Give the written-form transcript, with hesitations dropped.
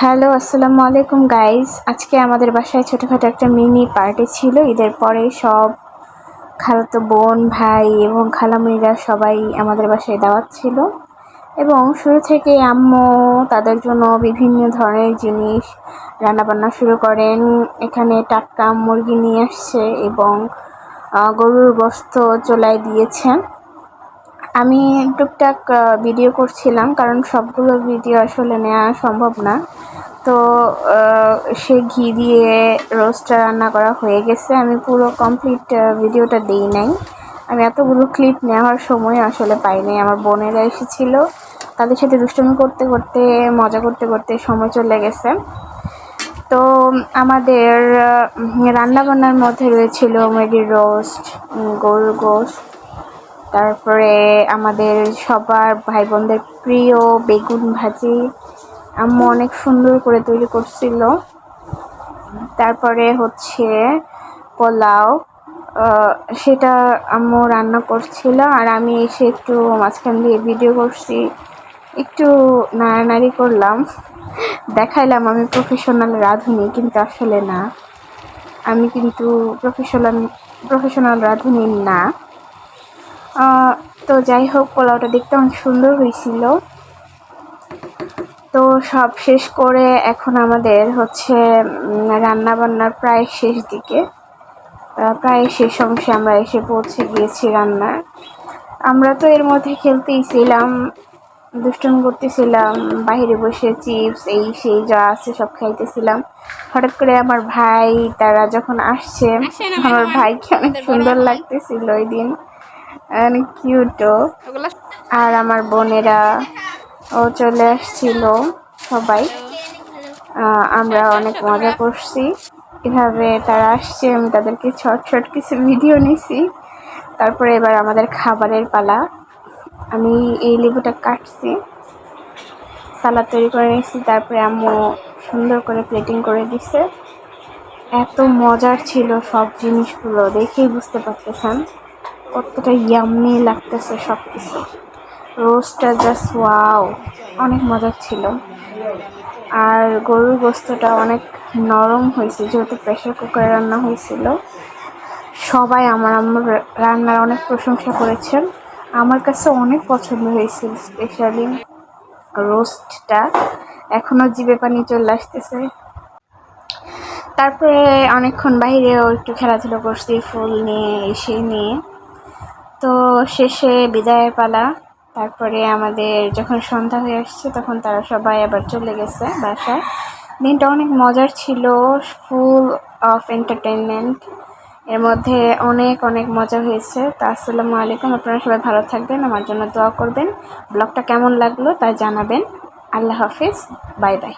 Hello, আসসালামু আলাইকুম guys. আজকে আমাদের বাসায় ছোটোখাটো একটা মিনি পার্টি ছিল। ঈদের পরে সব খালাতো বোন, ভাই এবং খালামণিরা সবাই আমাদের বাসায় দাওয়াত ছিল এবং শুরু থেকে আম্মু তাদের জন্য বিভিন্ন ধরনের জিনিস রান্নাবান্না শুরু করেন। এখানে টাটকা মুরগি নিয়ে আসছে এবং গরুর গোশত চুলায় দিয়েছেন। আমি টুকটাক ভিডিও করছিলাম, কারণ সবগুলো ভিডিও আসলে নেওয়া সম্ভব না। তো সে ঘি দিয়ে রোস্টটা রান্না করা হয়ে গেছে। আমি পুরো কমপ্লিট ভিডিওটা দিই নাই। আমি এতগুলো ক্লিপ নেওয়ার সময় আসলে পাই নাই। আমার বোনেরা এসেছিল, তাদের সাথে দুষ্টুমি করতে করতে মজা করতে করতে সময় চলে গেছে। তো আমাদের রান্নাবান্নার মধ্যে রয়েছিল মুরগির রোস্ট, গরুর গোশত, তারপরে আমাদের সবার ভাই বোনদের প্রিয় বেগুন ভাজি আম্মু অনেক সুন্দর করে তৈরি করছিল। তারপরে হচ্ছে পোলাও, সেটা আম্মু রান্না করছিল আর আমি এসে একটু মাঝখান দিয়ে ভিডিও করছি, একটু নাড়ানাড়ি করলাম, দেখাইলাম আমি প্রফেশনাল রাঁধুনি, কিন্তু আসলে না, আমি কিন্তু প্রফেশনাল রাঁধুনি না। তো যাই হোক, পোলাওটা দেখতে অনেক সুন্দর হয়েছিল। তো সব শেষ করে এখন আমাদের হচ্ছে রান্না বান্নার প্রায় শেষ দিকে, প্রায় শেষ অংশে আমরা এসে পৌঁছে গিয়েছি রান্নার। আমরা তো এর মধ্যে খেলতেই ছিলাম, দুষ্টুমি করতেছিলাম, বাইরে বসে চিপস এই সেই যা আছে সব খাইতেছিলাম। হঠাৎ করে আমার ভাই তারা যখন আসছে, আমার ভাইকে অনেক সুন্দর লাগতেছিল ওই দিন, অনেক কিউটও। আর আমার বোনেরা ও চলে আসছিল সবাই, আমরা অনেক মজা করছি। এভাবে তারা আসছে, আমি তাদেরকে শর্ট কিছু ভিডিও নিছি। তারপরে এবার আমাদের খাবারের পালা। আমি এই লেবুটা কাটছি, সালাদ তৈরি করে নিয়েছি, তারপরে আম্মু সুন্দর করে প্লেটিং করে দিছে। এত মজার ছিল সব জিনিসগুলো, দেখেই বুঝতে পারতেছেন কতটা ইয়াম্মি লাগতেছে সব কিছু। রোস্টটা জাস্ট ওয়াও, অনেক মজার ছিল। আর গরুর গোশতটা অনেক নরম হয়েছে, যেহেতু প্রেশার কুকারে রান্না হয়েছিল। সবাই আমার আম্মুর রান্নার অনেক প্রশংসা করেছেন, আমার কাছে অনেক পছন্দ হয়েছিল, স্পেশালি রোস্টটা। এখনও জিভে পানি চলে আসতেছে। তারপরে অনেকক্ষণ বাইরেও একটু খেলাধুলো করছি, ফুল নিয়ে এসে নিয়ে। তো শেষে বিদায়ের পালা। তারপরে আমাদের যখন সন্ধ্যা হয়ে আসছে, তখন তারা সবাই আবার চলে গেছে বাসায়। দিনটা অনেক মজার ছিল, ফুল অফ এন্টারটেনমেন্ট। এর মধ্যে অনেক অনেক মজা হয়েছে। তো আসসালামু আলাইকুম, আপনারা সবাই ভালো থাকবেন, আমার জন্য দোয়া করবেন। ব্লগটা কেমন লাগলো তা জানাবেন। আল্লাহ হাফিজ, বাই বাই।